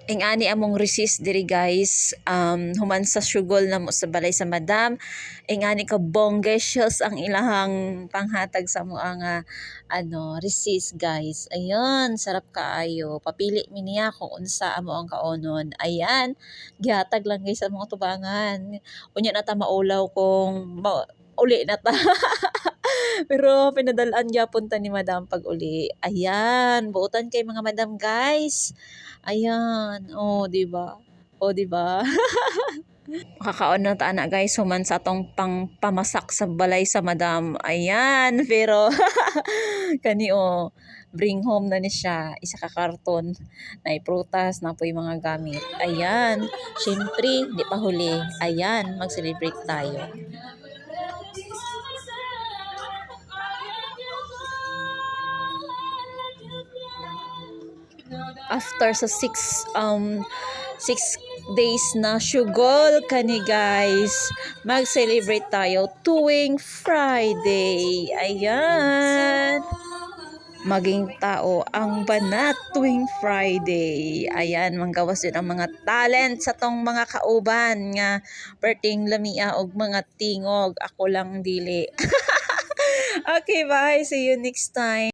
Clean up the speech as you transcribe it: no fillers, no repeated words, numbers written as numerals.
ing ani among resist diri guys, human sa syugol na mo sa balay sa madam, ing ani ka bonggeshos ang ilahang panghatag sa mo ang resist guys. Ayun, sarap kaayo. Papili mi niya kung unsa amo ang kaonon. Ayan, gihatag lang guys sa mga tubangan. Unya na ta maulaw kung uli na ta. Pero pinadalaan gyapon ta ni madam pag uli. Ayan, buotan kay mga madam guys. Ayan, oh, 'di ba? Oh, 'di ba? Makakaon na ta ana guys human sa atong pamasak sa balay sa madam. Ayan, pero kani bring home na ni siya, isa ka karton na prutas na po'y mga gamit. Ayan, syempre, di pa huli. Ayan, mag-celebrate tayo. After sa 6 days na syugol kani guys, mag-celebrate tayo tuwing Friday. Ayan, maging tao ang banat tuwing Friday. Ayan, manggawas din ang mga talent sa tong mga kauban nga perting lamia og mga tingog. Ako lang dili. Okay, bye. See you next time.